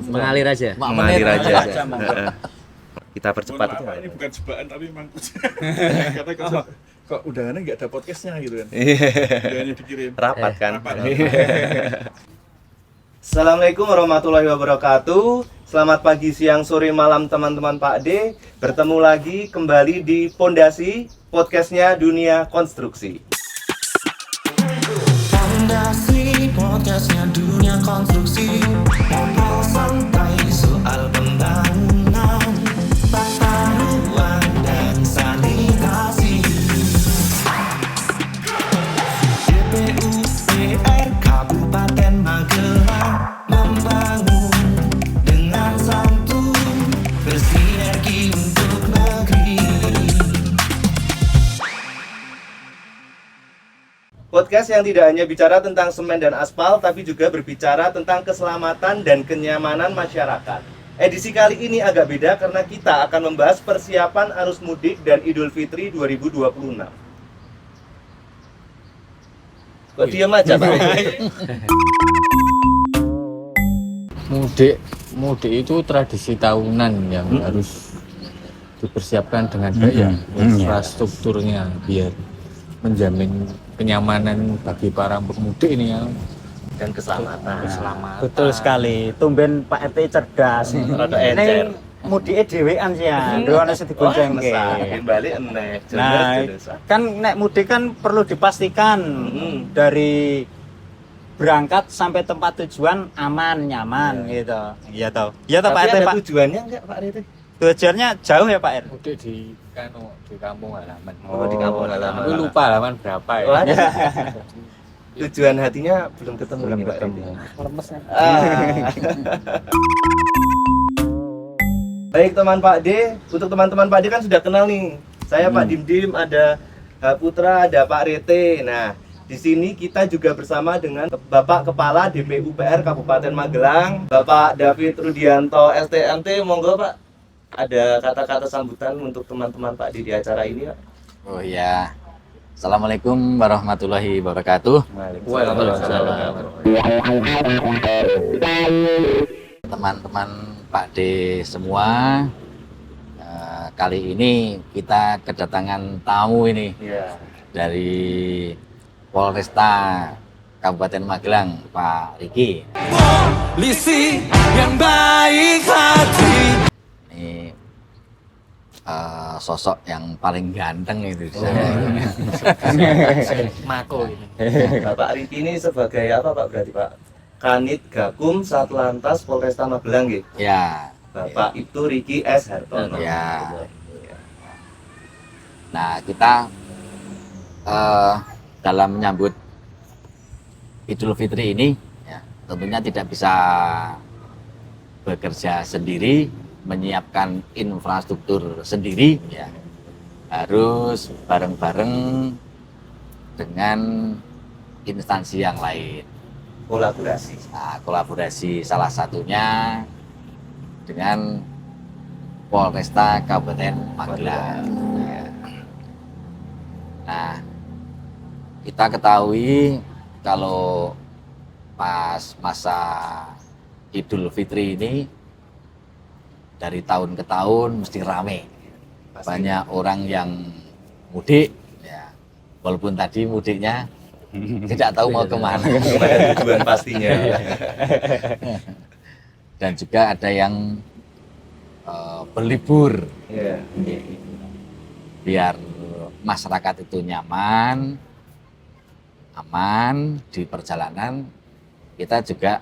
Mengalir aja. Mengalir aja. Kita percepat Mohon itu. maaf, Pak, ini bukan jebakan tapi memang kata kok udahannya nggak ada podcastnya gitu kan. Iya. Udahannya dikirim. Rapat kan. Rapat. Assalamualaikum warahmatullahi wabarakatuh. Selamat pagi, siang, sore, malam teman-teman Pak D. Bertemu lagi kembali di Pondasi, podcastnya Dunia Konstruksi. Pondasi, podcastnya Dunia Konstruksi. Ngobrol santai soal pembangunan, tata ruang dan sanitasi. DPUPR Kabupaten Magelang membangun dengan santun, bersinergi untuk negeri. Podcast yang tidak hanya bicara tentang semen dan aspal, tapi juga berbicara tentang keselamatan dan kenyamanan masyarakat. Edisi kali ini agak beda karena kita akan membahas persiapan arus mudik dan Idul Fitri 2026. Kok diam aja, Pak? Mudik itu tradisi tahunan yang harus dipersiapkan dengan baik ya, infrastrukturnya biar menjamin kenyamanan bagi para pemudik ini ya, Dan keselamatan. Betul sekali. Tumben Pak RT cerdas. Rada encer. Ini mudike dhewean sih ya. Doane sing digoncengke. Balik eneh. Nah, kan nek mudik kan perlu dipastikan dari berangkat sampai tempat tujuan aman, nyaman gitu. Iya toh. Iya toh Pak Tapi RT, ada Pak. tujuannya enggak, Pak RT? Tujuannya jauh ya Pak RT? mudik di kampung halaman. Oh, di kampung halaman. Tapi lupa halaman berapa ya. Oh, ada. Tujuan hatinya belum ketemu nih, Pak RT. Baik teman Pak D, untuk teman-teman Pak D kan sudah kenal nih. Saya Pak Dimdim, ada Pak Putra, ada Pak Rete. Nah, di sini kita juga bersama dengan Bapak Kepala DPUPR Kabupaten Magelang, Bapak David Rudianto STMT. Monggo Pak, ada kata-kata sambutan untuk teman-teman Pak D di acara ini, Pak. Oh iya. Assalamualaikum warahmatullahi wabarakatuh. Waalaikumsalam. Teman-teman Pak D semua, kali ini kita kedatangan tamu ini Iya. dari Polresta Kabupaten Magelang, Pak Riki. Polisi yang baik hati. Ini sosok yang paling ganteng itu. Mako ini. Bapak Riki ini sebagai apa Pak berarti Pak? Kanit Gakum Satlantas Polresta Magelang gitu. Ya, Bapak itu Riki S. Hartono. ya. Nah, kita dalam menyambut Idul Fitri ini, ya, tentunya tidak bisa bekerja sendiri, menyiapkan infrastruktur sendiri, ya. Harus bareng-bareng dengan instansi yang lain. Kolaborasi. Nah, kolaborasi salah satunya dengan Polresta Kabupaten Magelang. Ya. Nah, kita ketahui kalau pas masa Idul Fitri ini dari tahun ke tahun mesti rame. Pasti. Banyak orang yang mudik, ya. Walaupun tadi mudiknya tidak tahu mau kemana. Ada tujuan pastinya. Dan juga ada yang berlibur Iya. biar masyarakat itu nyaman, aman di perjalanan. Kita juga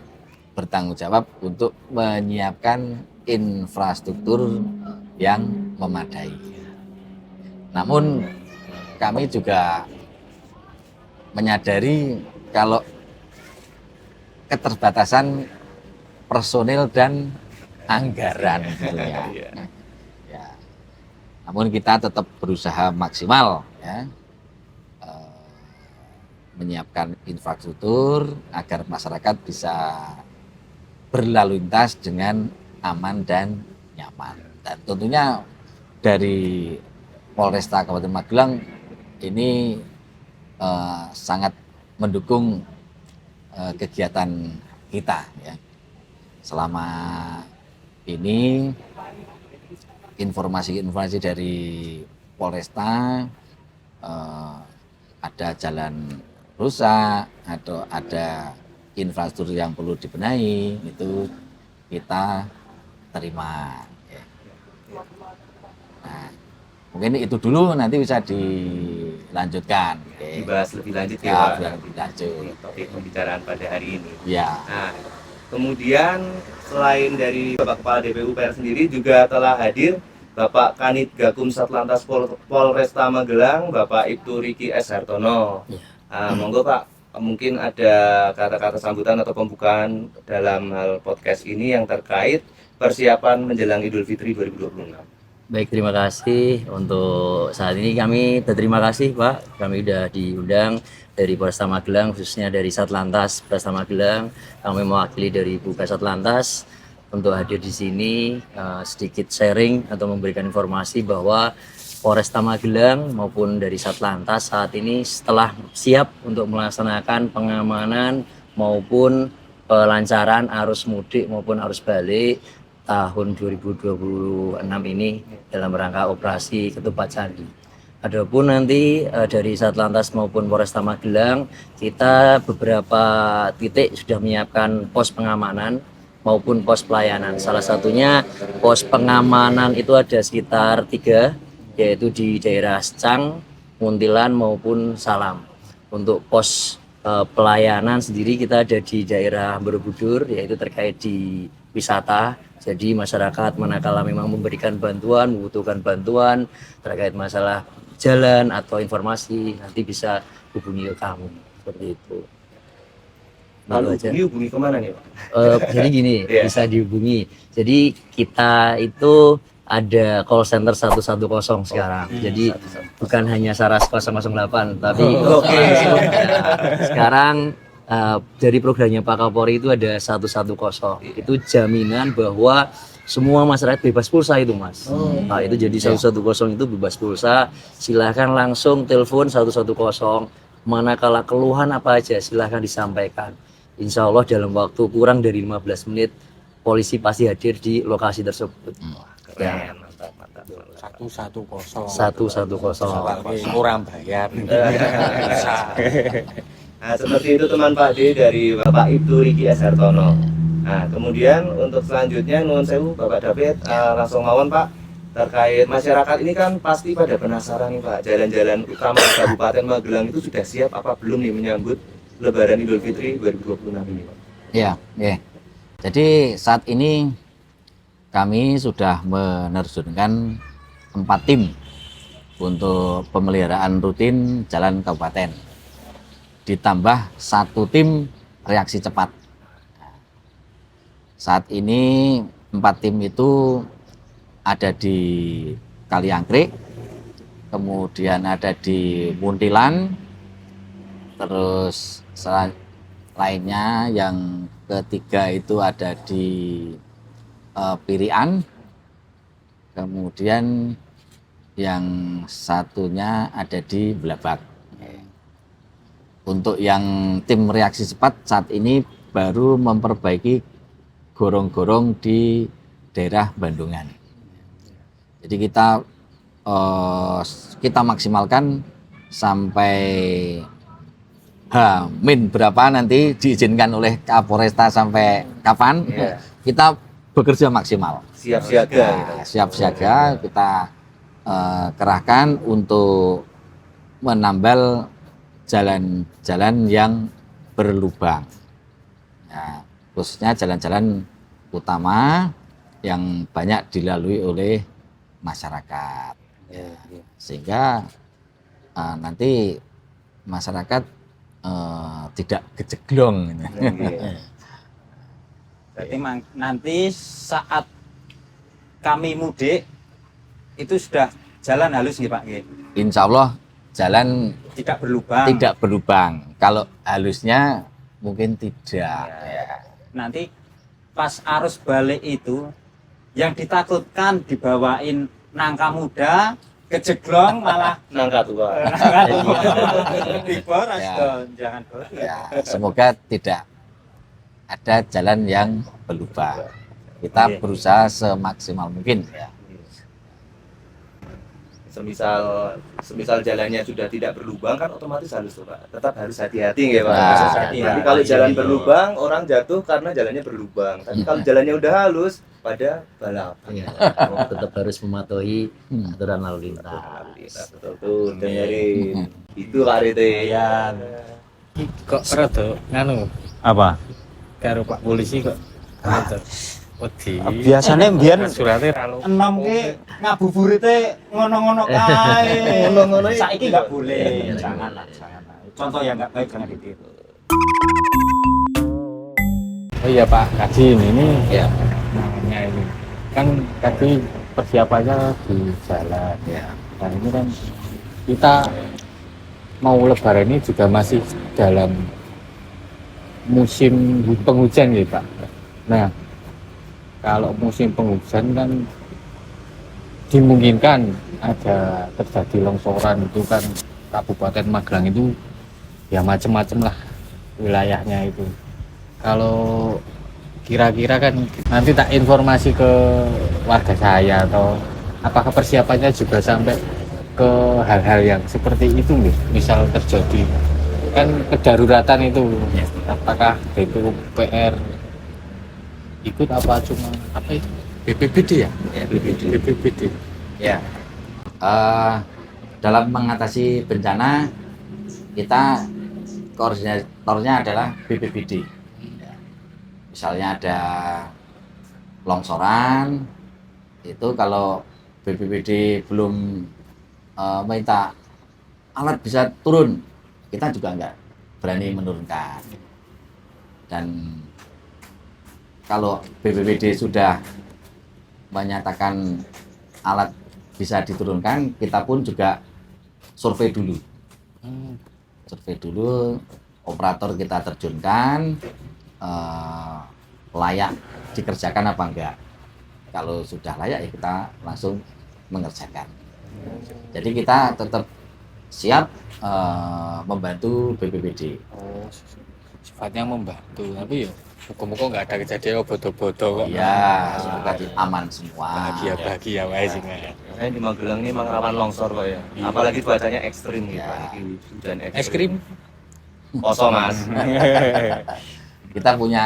bertanggung jawab untuk menyiapkan infrastruktur yang memadai. Namun kami juga menyadari kalau keterbatasan personil dan anggaran tentunya. Ya. Namun kita tetap berusaha maksimal ya, menyiapkan infrastruktur agar masyarakat bisa berlalu lintas dengan aman dan nyaman. Dan tentunya dari Polresta Kabupaten Magelang ini sangat mendukung kegiatan kita ya. selama ini informasi-informasi dari Polresta ada jalan rusak atau ada infrastruktur yang perlu dibenahi, itu kita terima. Nah, mungkin itu dulu, nanti bisa dilanjutkan. Dibahas lebih lanjut ya, Ya, Pak. lebih lanjut. Topik pembicaraan pada hari ini. Ya. Nah, kemudian selain dari Bapak Kepala DPU PR sendiri juga telah hadir Bapak Kanit Gakum Satlantas Polresta Magelang, Bapak Ibtu Riki S. Hartono. Monggo Pak, mungkin ada kata-kata sambutan atau pembukaan dalam hal podcast ini yang terkait persiapan menjelang Idul Fitri 2026. Baik, terima kasih untuk saat ini. Kami berterima kasih Pak, kami sudah diundang dari Polresta Magelang, khususnya dari Satlantas Polresta Magelang. Kami mewakili dari Bu Satlantas untuk hadir di sini, sedikit sharing atau memberikan informasi bahwa Polresta Magelang maupun dari Satlantas saat ini setelah siap untuk melaksanakan pengamanan maupun pelancaran arus mudik maupun arus balik tahun 2026 ini dalam rangka operasi Ketupat Candi. Adapun nanti dari Satlantas maupun Polresta Magelang, kita beberapa titik sudah menyiapkan pos pengamanan maupun pos pelayanan. Salah satunya pos pengamanan itu ada sekitar 3, yaitu di daerah Secang, Muntilan maupun Salam. Untuk pos pelayanan sendiri kita ada di daerah Borobudur, yaitu terkait di wisata. Jadi masyarakat manakala memang memberikan bantuan, membutuhkan bantuan terkait masalah jalan atau informasi, nanti bisa hubungi ke kami, seperti itu. Lalu hubungi kemana nih Pak? Jadi gini, Iya. bisa dihubungi. Jadi kita itu ada call center 110 sekarang. Jadi bukan hanya Saras 008, tapi sekarang dari programnya Pak Kapolri itu ada 110. Itu jaminan bahwa semua masyarakat bebas pulsa itu, Mas. Nah, itu jadi 110 itu bebas pulsa. Silahkan langsung telepon 110. Manakala keluhan apa aja silahkan disampaikan. Insya Allah dalam waktu kurang dari 15 menit polisi pasti hadir di lokasi tersebut. Ya. Mantap, mantap. 110. Kurang bayar. Nah, seperti itu teman Pak D dari Bapak Ibtu Riki S. Hartono. Nah, kemudian untuk selanjutnya nuwun sewu Bapak David, langsung mawon Pak, terkait masyarakat ini kan pasti pada penasaran nih Pak, jalan-jalan utama di Kabupaten Magelang itu sudah siap apa belum nih menyambut Lebaran Idul Fitri 2026 ini Pak? Ya, ya. Jadi saat ini kami sudah menerjunkan 4 tim untuk pemeliharaan rutin jalan kabupaten. Ditambah 1 tim reaksi cepat. Saat ini 4 tim itu ada di Kaliangkrik, kemudian ada di Muntilan, terus lainnya yang ketiga itu ada di Pirian, kemudian yang satunya ada di Blabak. Untuk yang tim reaksi cepat saat ini baru memperbaiki gorong-gorong di daerah Bandungan. Jadi kita maksimalkan sampai H-min berapa nanti diizinkan oleh Kapolresta sampai kapan, kita bekerja maksimal. Siap siaga. Nah, siap siaga kita kerahkan untuk menambal jalan-jalan yang berlubang. Nah, khususnya jalan-jalan utama yang banyak dilalui oleh masyarakat. Sehingga nanti masyarakat tidak kejeglong. Berarti nanti saat kami mudik itu sudah jalan halus nih Pak? Insya Allah jalan Tidak berlubang. tidak berlubang. Kalau halusnya mungkin tidak. Nanti pas arus balik itu yang ditakutkan dibawain nangka muda, kejeglong malah Nangka tua. diboras Ya. dong, jangan boros. Ya, semoga tidak ada jalan yang berlubang. Kita Oke. berusaha semaksimal mungkin ya. Semisal jalannya sudah tidak berlubang kan otomatis harus tuh, Pak. Tetap harus hati-hati ya Pak. Nah, Nanti iya. kalau jalan Iya. berlubang orang jatuh karena jalannya berlubang. Tapi kalau jalannya udah halus pada balap. Iya, tetap harus mematuhi aturan lalu lintas. Betul tuh dengerin. Itu Pak Rete. Iya. Kok rada nganu Apa? karo Pak polisi kok rada wedi. Biasanya mbiyen Surate ra lo. enom ki ngabuburite ngono-ngono kae. Ngono-ngono iki. Saiki nggak boleh. Janganlah, janganlah. Contoh yang nggak baik jangan ditiru. Oh iya Pak Kadin, ini ya namanya ini kan tadi persiapannya di jalan ya. Dan ini kan kita mau lebaran ini juga masih dalam musim penghujan ya Pak. Nah, kalau musim penghujan kan dimungkinkan ada terjadi longsoran itu kan Kabupaten Magelang itu ya macam-macam lah wilayahnya itu. Kalau kira-kira kan nanti tak informasi ke warga saya atau apakah persiapannya juga sampai ke hal-hal yang seperti itu nih, misal terjadi kan kedaruratan itu apakah BPUPR ikut apa cuma apa itu BPBD ya? Ya, BPBD. Ya. Dalam mengatasi bencana kita koordinatornya adalah BPBD. Misalnya ada longsoran, itu kalau BPBD belum minta alat bisa turun, kita juga nggak berani menurunkan. Dan kalau BPBD sudah menyatakan alat bisa diturunkan, kita pun juga survei dulu. Survei dulu, operator kita terjunkan, layak dikerjakan apa enggak. Kalau sudah layak ya kita langsung mengerjakan. Jadi kita tetap siap membantu BPBD. Oh, sifatnya membantu, tapi ya muka-muka nggak ada kejadian bodoh-bodoh kok. Iya, semoga aman semua. Bahagia wae sih Mas. Makanya di Magelang ini memang rawan longsor Pak ya. Apalagi cuacanya ekstrim gitu. Ya. Ini hujan Es krim. Kosong Mas. Kita punya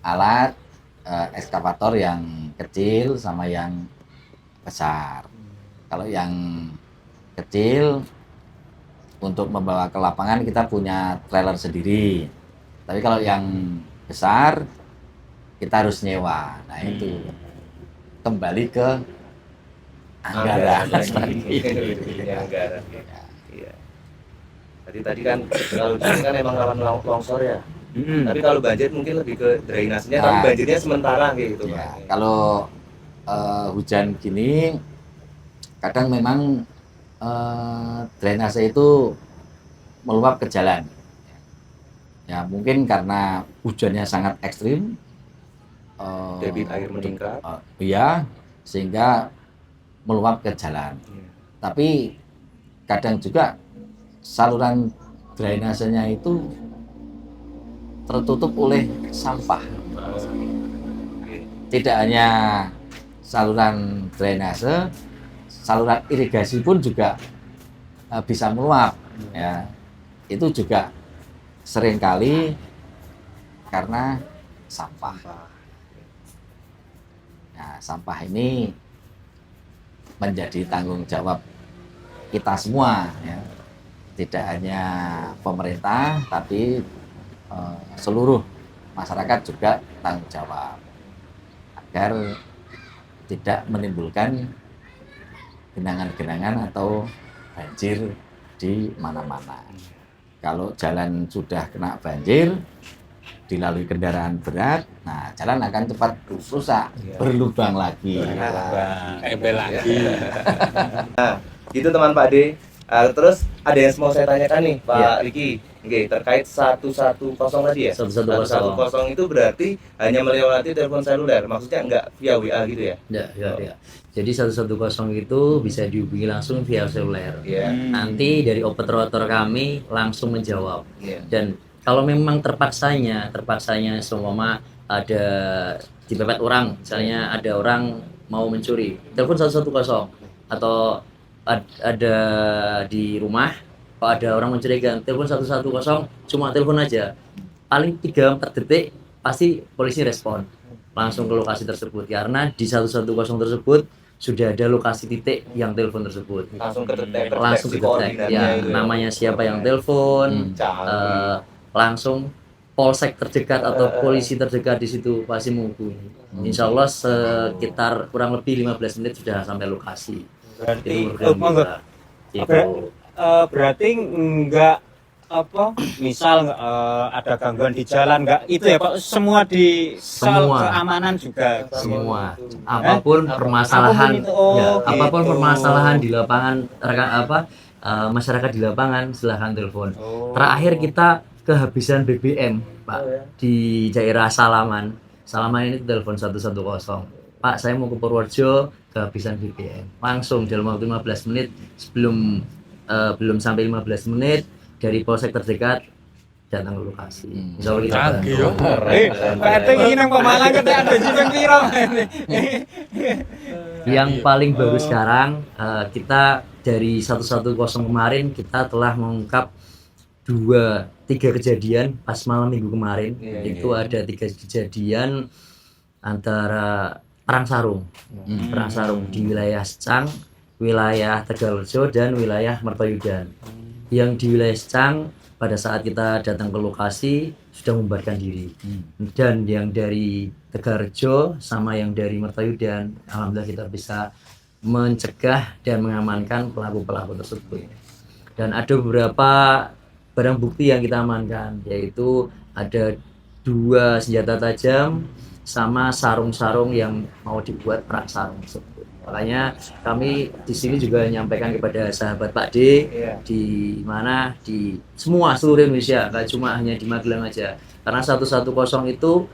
alat ekskavator yang kecil sama yang besar. Kalau yang kecil untuk membawa ke lapangan kita punya trailer sendiri. Tapi kalau yang besar kita harus nyewa. Nah itu kembali ke anggaran. Iya, anggaran. Iya. Tadi kan kalau di sini kan emang rawan longsor ya. Tapi kalau banjir mungkin lebih ke drainasenya, tapi Nah, banjirnya sementara gitu Ya, Pak. kalau hujan gini kadang memang drainase itu meluap ke jalan. Ya mungkin karena hujannya sangat ekstrim, Debit air meningkat. iya, sehingga meluap ke jalan. Tapi kadang juga saluran drainasenya itu tertutup oleh sampah. Tidak hanya saluran drainase, saluran irigasi pun juga bisa meluap. Ya, itu juga seringkali karena sampah. Nah, sampah ini menjadi tanggung jawab kita semua, ya. Tidak hanya pemerintah, tapi seluruh masyarakat juga tanggung jawab agar tidak menimbulkan genangan-genangan atau banjir di mana-mana. Kalau jalan sudah kena banjir, dilalui kendaraan berat, nah jalan akan cepat rusak, berlubang lagi. Embel lagi. Gitu teman Pak D. Terus ada yang mau saya tanyakan nih Pak Iya. Riki. Oke, terkait 110 tadi ya? 110. 110 itu berarti hanya melewati telepon seluler, maksudnya nggak via WA gitu ya? Ya. Jadi 110 itu bisa dihubungi langsung via seluler. Iya. Nanti dari operator kami langsung menjawab. Iya. Dan kalau memang terpaksanya seumpama ada dipepet orang, misalnya ada orang mau mencuri, telepon 110, atau ada di rumah kalau ada orang mencurigakan, telepon 110, cuma telepon aja, paling 3-4 detik pasti polisi respon langsung ke lokasi tersebut, karena di 110 tersebut sudah ada lokasi titik yang telepon tersebut, Langsung kedetek ya, namanya siapa yang telepon, langsung polsek terdekat atau polisi terdekat di situ pasti menghubungi. Insya Allah sekitar kurang lebih 15 menit sudah sampai lokasi. Berarti Itu. berarti enggak apa misal ada gangguan di jalan enggak itu ya Pak, semua di soal Semua. keamanan juga Semua apapun permasalahan Apapun itu, oh, ya, apapun gitu. permasalahan di lapangan masyarakat di lapangan silahkan telepon. Terakhir kita kehabisan BBM Pak di daerah Salaman ini telepon 110, Pak saya mau ke Purworejo kehabisan BBM, langsung dalam waktu 15 menit belum sampai 15 menit dari polsek terdekat datang ke lokasi. Insya Allah kita bantu. Pak RT ini nang Pemalang kita ada jibeng piro. Yang paling baru sekarang kita dari 110 kemarin kita telah mengungkap 3 kejadian pas malam minggu kemarin. Itu ada 3 kejadian antara perang sarung di wilayah Secang, wilayah Tegalrejo, dan wilayah Mertoyudan. Yang di wilayah Secang pada saat kita datang ke lokasi sudah membubarkan diri, dan yang dari Tegalrejo sama yang dari Mertoyudan alhamdulillah kita bisa mencegah dan mengamankan pelaku-pelaku tersebut. Dan ada beberapa barang bukti yang kita amankan, yaitu ada 2 senjata tajam sama sarung-sarung yang mau dibuat perang sarung tersebut. Makanya kami di sini juga menyampaikan kepada sahabat Pak D di mana di seluruh Indonesia, nggak cuma hanya di Magelang aja. Karena 110 itu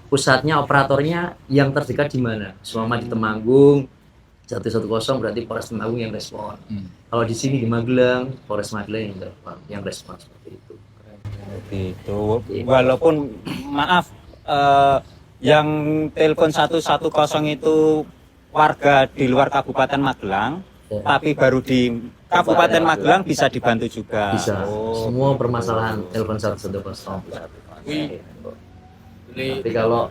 pusatnya, operatornya yang terdekat di mana? Selama di Temanggung 110 berarti Polres Temanggung yang respon. Kalau di sini di Magelang, Polres Magelang yang respon seperti itu. Itu walaupun maaf yang telepon 110 itu warga di luar Kabupaten Magelang, tapi baru di Kabupaten Magelang bisa dibantu juga. Bisa. Semua permasalahan telepon 110. Tapi kalau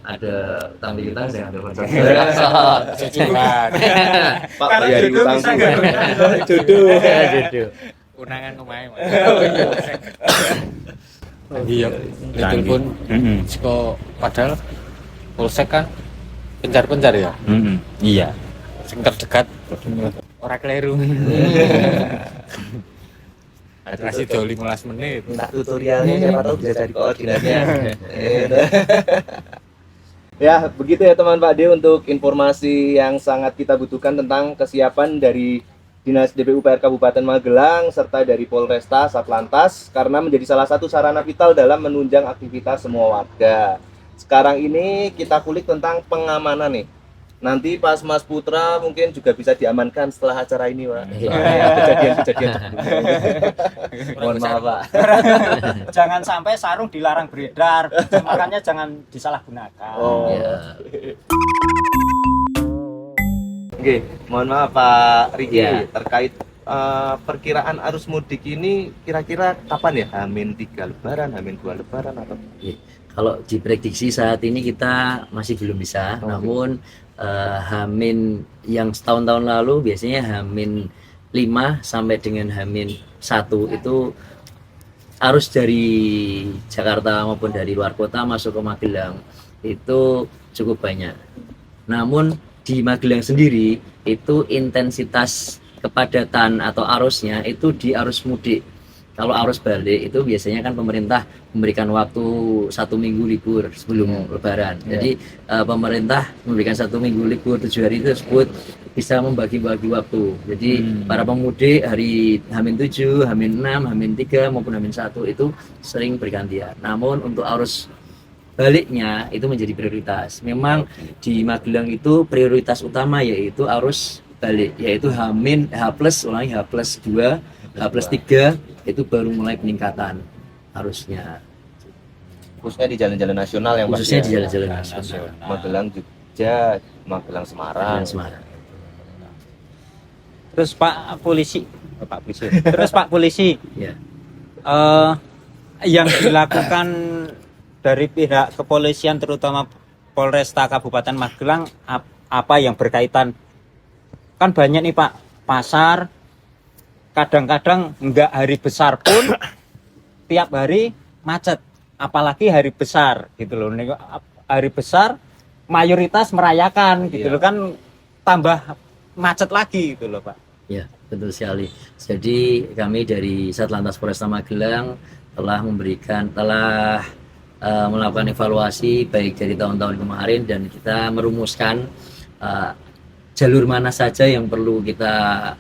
ada utang piutang jangan telepon 110. Pak Kalau bayar jodoh utang bisa nggak? Jodoh. Unangan kemae. Iya, telepon seko padahal polsek kan pencar ya. Iya. Sing terdekat ora kleru. Kasih do 15 menit. Minta tutorialnya siapa tahu bisa jadi koordinatnya. Ya, begitu ya teman Pak D untuk informasi yang sangat kita butuhkan tentang kesiapan dari Dinas DPUPR Kabupaten Magelang serta dari Polresta Satlantas karena menjadi salah satu sarana vital dalam menunjang aktivitas semua warga. Sekarang ini kita kulik tentang pengamanan nih. Nanti pas Mas Putra mungkin juga bisa diamankan setelah acara ini, Pak. Kejadian-kejadian mohon maaf, Pak. Jangan sampai sarung dilarang beredar, makanya jangan disalahgunakan. Oh. Ya. Oke, mohon maaf Pak Riki Ya. terkait perkiraan arus mudik ini kira-kira kapan ya? Hamin 3 Lebaran, Hamin 2 Lebaran atau? Kalau diprediksi saat ini kita masih belum bisa, namun Hamin yang setahun-tahun lalu biasanya Hamin 5 sampai dengan Hamin 1 itu arus dari Jakarta maupun dari luar kota masuk ke Magelang itu cukup banyak. Namun di Magelang sendiri itu intensitas kepadatan atau arusnya itu di arus mudik. Kalau arus balik itu biasanya kan pemerintah memberikan waktu 1 minggu libur sebelum Lebaran. Jadi pemerintah memberikan 1 minggu libur 7 hari tersebut bisa membagi-bagi waktu. Jadi para pemudik hari H-7, H-6, H-3 maupun H-1 itu sering bergantian. Namun untuk arus baliknya itu menjadi prioritas. Memang di Magelang itu prioritas utama yaitu arus balik, yaitu H+2, H+3 itu baru mulai peningkatan. arusnya, Khususnya di jalan-jalan nasional yang Pak, khususnya ya? di jalan-jalan nasional. Magelang, Jogja, Magelang, Semarang. Dan Semarang. Terus Pak Polisi, Pak Polisi. Terus Pak Polisi, Ya. yang dilakukan dari pihak kepolisian terutama Polresta Kabupaten Magelang apa yang berkaitan, kan banyak nih Pak, pasar kadang-kadang enggak hari besar pun tiap hari macet, apalagi hari besar gitu loh. Hari besar mayoritas merayakan gitu loh, kan tambah macet lagi gitu loh Pak. Ya, betul sekali. Jadi kami dari Satlantas Polresta Magelang telah melakukan evaluasi baik dari tahun-tahun kemarin, dan kita merumuskan jalur mana saja yang perlu kita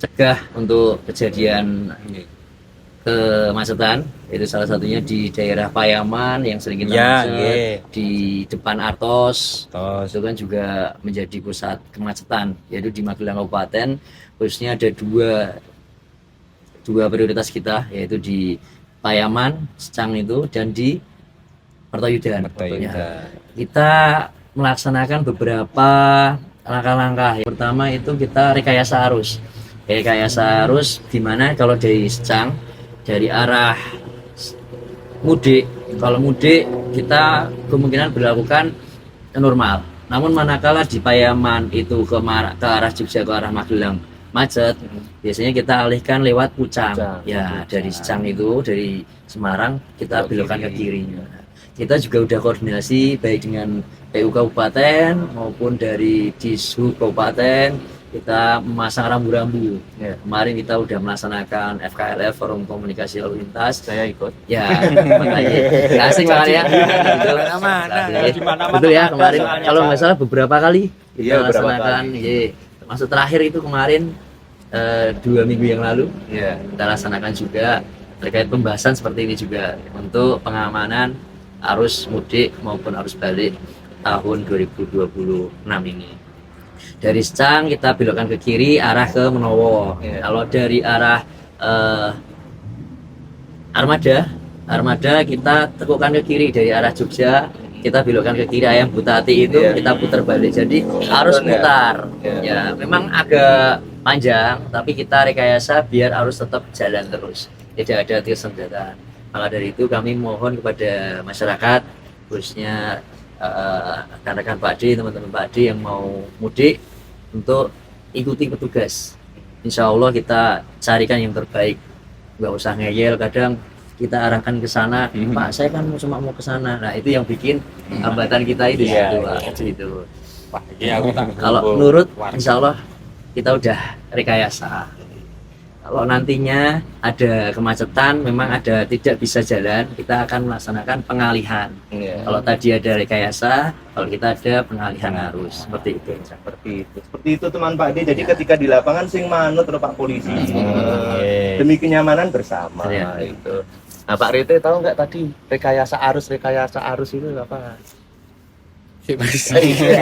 cegah untuk kejadian kemacetan. Itu salah satunya di daerah Payaman yang sering kita macet, di depan Artos. Itu kan juga menjadi pusat kemacetan, yaitu di Magelang Kabupaten. Khususnya ada dua prioritas kita, yaitu di Payaman, Secang itu, dan di Mertoyudan. Ya. Kita melaksanakan beberapa langkah-langkah. Yang pertama itu kita rekayasa arus. Rekayasa arus di mana kalau dari Secang, dari arah mudik, kalau mudik kita kemungkinan berlakukan normal. Namun manakala di Payaman itu ke arah Jogja, ke arah Magelang macet, biasanya kita alihkan lewat Pucang. Ya, dari Secang itu, dari Semarang kita belokkan ke kiri. Kita juga udah koordinasi baik dengan PU Kabupaten maupun dari Dishub Kabupaten, kita memasang rambu-rambu. Ya, kemarin kita udah melaksanakan FKLF, Forum Komunikasi Lalu Lintas. Saya ikut. Ya, makanya asing banget ya. Betul ya, kemarin kalau nggak salah beberapa kali kita laksanakan. Termasuk terakhir itu kemarin 2 minggu yang lalu, ya, kita laksanakan juga terkait pembahasan seperti ini juga untuk pengamanan arus mudik maupun arus balik tahun 2026 ini. Dari Secang kita belokkan ke kiri arah ke Menowo. Kalau dari arah Armada kita tekukkan ke kiri dari arah Jogja, kita belokkan ke kiri Ayam Butati itu kita putar balik. Jadi arus putar. Ya, memang agak panjang, tapi kita rekayasa biar arus tetap jalan terus, tidak ada kesendatan. Maka dari itu kami mohon kepada masyarakat, khususnya rekan-rekan Pak D, teman-teman Pak D yang mau mudik, untuk ikuti petugas. Insya Allah kita carikan yang terbaik, nggak usah ngeyel. Kadang kita arahkan ke sana, Pak saya kan cuma mau ke sana. Nah itu yang bikin hambatan kita itu gitu. Kalau nurut, insya Allah kita udah rekayasa. Kalau nantinya ada kemacetan, memang ada tidak bisa jalan, kita akan melaksanakan pengalihan. Kalau tadi ada rekayasa, kalau kita ada pengalihan arus, seperti itu. Seperti itu teman Pak D. Jadi ketika di lapangan sing manut Pak Polisi, demi kenyamanan bersama. Itu. Nah Pak Rete tahu nggak tadi rekayasa arus itu apa?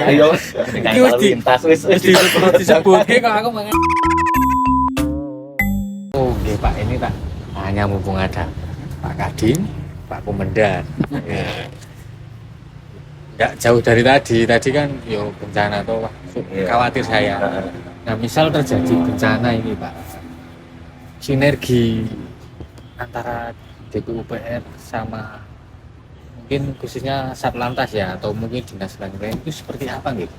Ayo, rekayasa lintas wis disebut kok aku mangan. Oke Pak, ini Pak, hanya mumpung ada Pak Kadin, Pak Komandan. Ya. Nggak jauh dari tadi kan yo bencana tuh, khawatir saya. Nah misal terjadi bencana ini Pak, sinergi antara DPUPR sama mungkin khususnya Satlantas ya, atau mungkin dinas lain itu seperti apa gitu?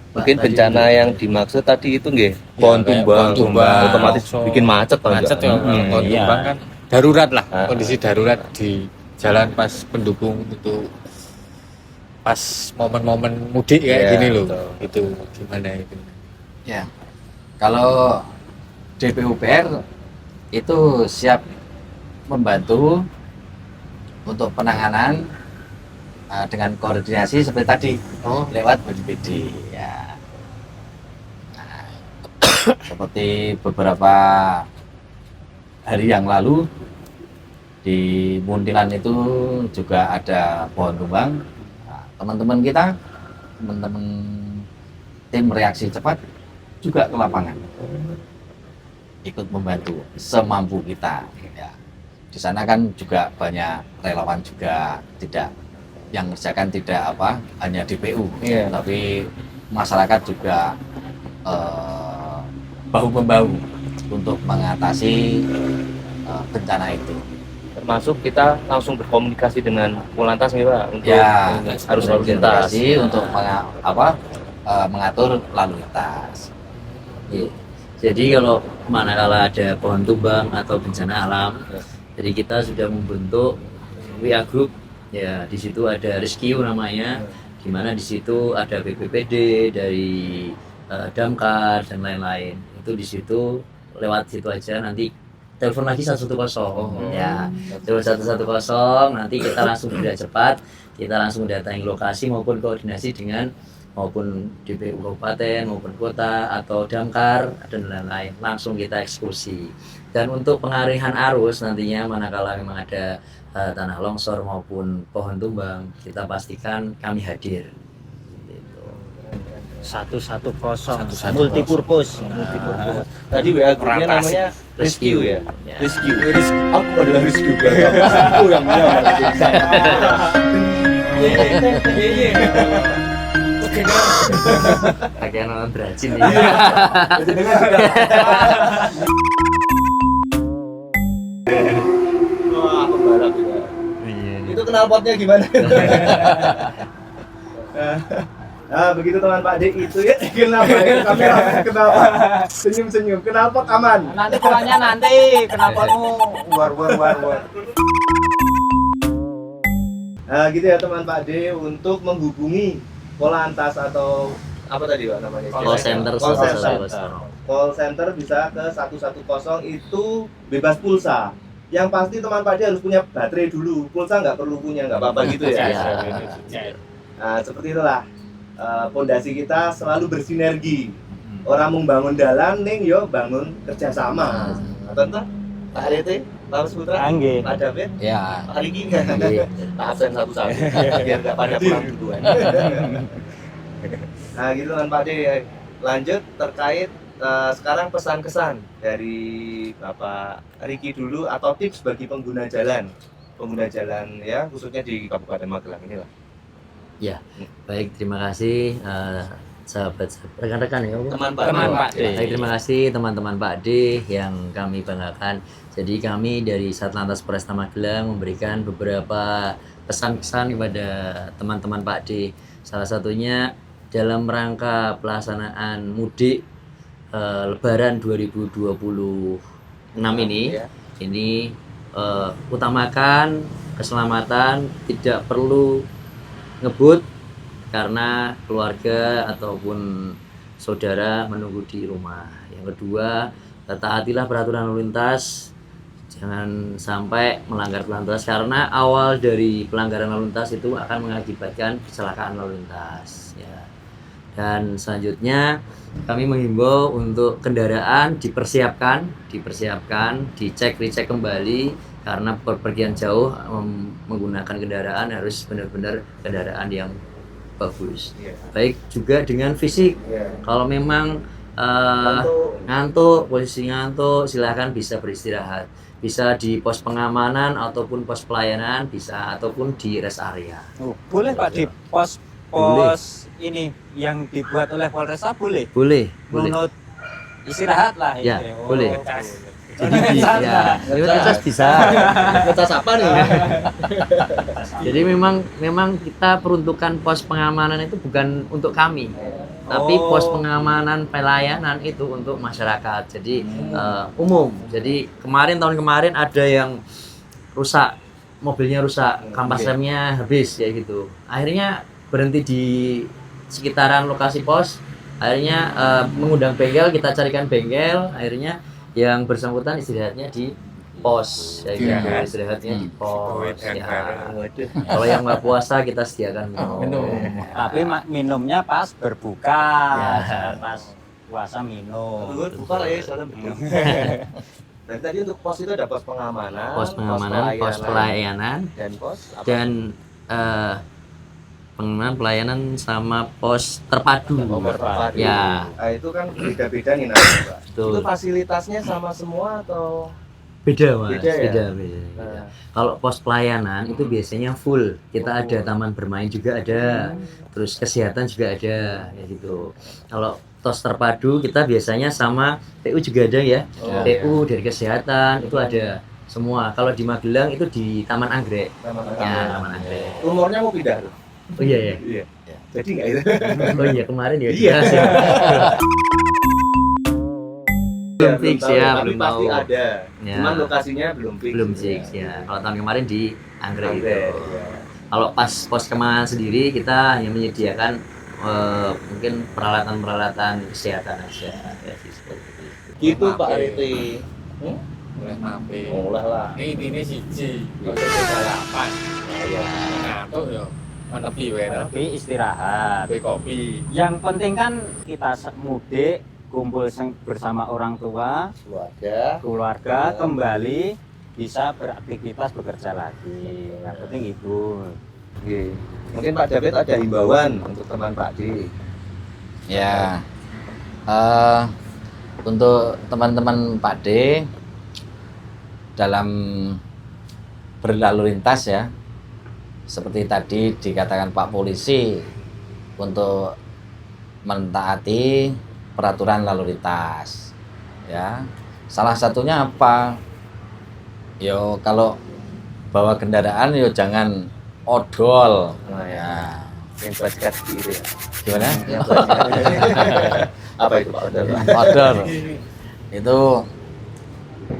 Mungkin bencana yang dimaksud tadi itu nggih, pohon tumbang, otomatis bikin macet ya. Pohon tumbang kan darurat lah, kondisi darurat di jalan pas pendukung itu pas momen-momen mudik kayak gini loh. Itu gimana itu? Ya, kalau DPUPR itu siap membantu untuk penanganan dengan koordinasi seperti tadi lewat BPD ya. Nah, seperti beberapa hari yang lalu di Muntilan itu juga ada pohon tumbang. Nah, teman-teman kita, teman-teman tim reaksi cepat juga ke lapangan ikut membantu semampu kita ya. di sana kan juga banyak relawan juga, tidak yang ngerjakan tidak hanya DPU, tapi masyarakat juga bahu membahu untuk mengatasi bencana itu. Termasuk kita langsung berkomunikasi dengan Polantas nih Pak untuk Ya, harus lalu lintas. untuk mengatur lalu lintas. Iya. Jadi kalau manakala ada pohon tumbang atau bencana alam, jadi kita sudah membentuk WA group. Ya, di situ ada rescue namanya, di mana di situ ada BPPD dari Damkar dan lain-lain. Itu di situ lewat situ aja, nanti telepon lagi 110. Ya, telepon 110, nanti kita langsung bergerak cepat, kita langsung datangi lokasi maupun koordinasi dengan maupun DPU kabupaten maupun kota atau Damkar dan lain-lain, langsung kita eksekusi. Dan untuk pengalihan arus nantinya manakala memang ada tanah longsor maupun pohon tumbang, kita pastikan kami hadir. Gitu. 110 multipurpose. Tadi WA grupnya namanya rescue ya. Ya. Rizky, aku adalah Rizky. Aku yang Kayak nonton beracin nih. Wah, pembalap juga. Itu knalpotnya gimana? Nah, begitu teman Pak D itu ya. Kenapa ya? Kenapa? Senyum-senyum. Knalpot aman. Nanti pulangnya nanti knalpotmu war. Nah, gitu ya teman Pak D untuk menghubungi Polantas atau apa tadi Pak namanya? Call center Call center. 110. Call center bisa ke 110 itu bebas pulsa. Yang pasti teman Pak D harus punya baterai dulu. Pulsa nggak perlu punya, nggak apa-apa gitu ya. Nah, seperti itulah. Pondasi kita selalu bersinergi. Orang membangun dalan ning yo bangun kerjasama. Tentu Pak Rete, Pak Putra, Nggih. Pak David, Ya, Pak Riki, Pak Absen satu-satu biar nggak pada pulang duluan. Nah gitu kan Pak D. Lanjut terkait sekarang pesan kesan dari Bapak Riki dulu atau tips bagi pengguna jalan ya khususnya di Kabupaten Magelang inilah. Ya, baik, terima kasih sahabat rekan-rekan ya Teman Pak D. Baik, terima kasih teman-teman Pak D yang kami banggakan. Jadi kami dari Satlantas Polresta Magelang memberikan beberapa pesan-pesan kepada teman-teman Pak D. Salah satunya dalam rangka pelaksanaan mudik Lebaran 2026 ini utamakan keselamatan, tidak perlu ngebut karena keluarga ataupun saudara menunggu di rumah. Yang kedua, taatilah peraturan lalu lintas, jangan sampai melanggar lalu lintas karena awal dari pelanggaran lalu lintas itu akan mengakibatkan kecelakaan lalu lintas ya. Dan selanjutnya kami menghimbau untuk kendaraan dipersiapkan, dicek, recheck kembali karena perpergian jauh menggunakan kendaraan harus benar-benar kendaraan yang bagus. Baik juga dengan fisik. Kalau memang ngantuk, posisi ngantuk, silahkan bisa beristirahat. Bisa di pos pengamanan ataupun pos pelayanan bisa ataupun di rest area. Boleh Pak di pos ini yang dibuat oleh Polresta boleh? Boleh. Menurut istirahat lah Ya, ini. boleh. Jadi Santai. ya, lewat bisa. Kertas apa nih? Jadi memang kita peruntukan pos pengamanan itu bukan untuk kami, tapi pos pengamanan pelayanan itu untuk masyarakat. Jadi umum. Jadi tahun kemarin ada yang rusak, mobilnya rusak, kampas remnya habis ya gitu. Akhirnya berhenti di sekitaran lokasi pos. Akhirnya mengundang bengkel, kita carikan bengkel. Akhirnya yang bersangkutan istirahatnya di pos ya, istirahatnya di pos ya. Kalau yang nggak puasa kita sediakan minum. Tapi minumnya pas berbuka, jangan pas puasa minum. Buka lah ya, salam. Dan tadi untuk pos itu ada pos pengamanan, Pos pelayanan, dan pos apa? dan pengenalan pelayanan sama pos terpadu. Terpadu. Ya, Nah, itu kan beda-beda nih namanya, Pak. betul. Itu fasilitasnya sama semua atau Beda mas, Beda ya? beda. Nah. Kalau pos pelayanan itu biasanya full. Kita ada taman bermain juga ada, terus kesehatan juga ada, ya gitu. Kalau tos terpadu kita biasanya sama PU juga ada ya, PU dari kesehatan itu ada semua. Kalau di Magelang itu di Taman Anggrek. Ya, Taman Anggrek. Rumornya mau pindah tuh. Oh iya ya. Iya. Jadi nggak itu? Oh iya kemarin ya. Iya. dibahas ya. Belum fix tahu, ya, tapi belum pasti tahu. ada. Ya. Cuman lokasinya belum fix. Belum fix ya. Kalau tahun kemarin di Anggrek itu. Anggrek, ya. Kalau pas pos kemana sendiri kita hanya menyediakan mungkin peralatan-peralatan kesehatan aja ya sih seperti itu. Gitu Pak Riti. Oleh mampir. Olah lah. Ini siji, kalau balapan. Iya. Ngantuk ya. Menepi wae to. Tapi istirahat. Kopi kopi. Yang penting kan kita mudik, kumpul bersama orang tua, keluarga, kembali bisa beraktivitas bekerja lagi. Yang penting itu. Oke. Mungkin Pak David ada himbauan untuk teman Pak D. Ya, untuk teman-teman Pak D dalam berlalu lintas ya, seperti tadi dikatakan Pak Polisi untuk mentaati peraturan lalu lintas. Ya, salah satunya apa? Yo kalau bawa kendaraan yo jangan odol. Ya. Yang buat kaki itu ya. Gimana? Apa itu Pak Odol? Odol itu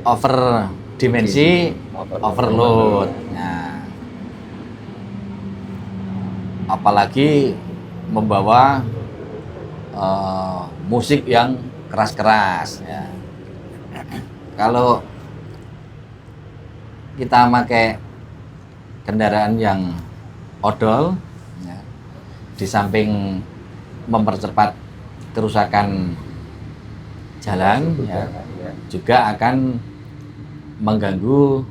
over dimensi, overload. Nah, apalagi membawa musik yang keras-keras. Ya. Kalau kita pakai kendaraan yang odol, ya, di samping mempercepat kerusakan jalan, ya, juga akan mengganggu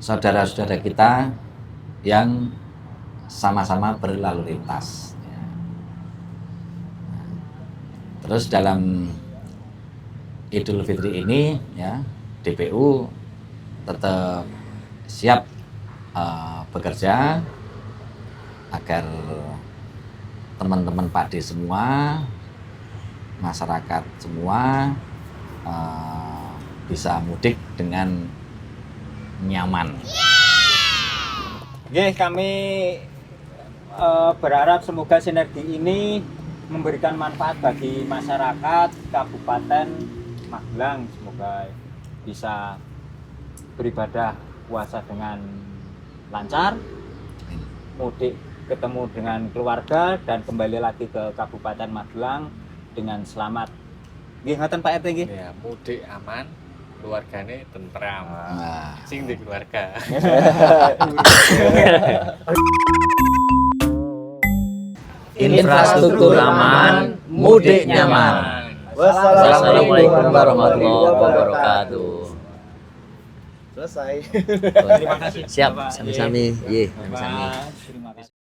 saudara-saudara kita yang sama-sama berlalu lintas. Ya. Terus dalam Idul Fitri ini, ya, DPU tetap siap bekerja agar teman-teman Pak D semua, masyarakat semua bisa mudik dengan nyaman. Oke, kami berharap semoga sinergi ini memberikan manfaat bagi masyarakat Kabupaten Magelang. Semoga bisa beribadah puasa dengan lancar, mudik ketemu dengan keluarga dan kembali lagi ke Kabupaten Magelang dengan selamat. Nggih ngoten Pak RT nggih. Ya, mudik aman, keluargane tentram. Nah, Sing di keluarga. Infrastruktur aman, mudik nyaman. Wassalamualaikum warahmatullahi wabarakatuh. Selesai. Terima kasih. Siap, Bapak. sami-sami. Iya, Bapak, sami-sami. terima kasih.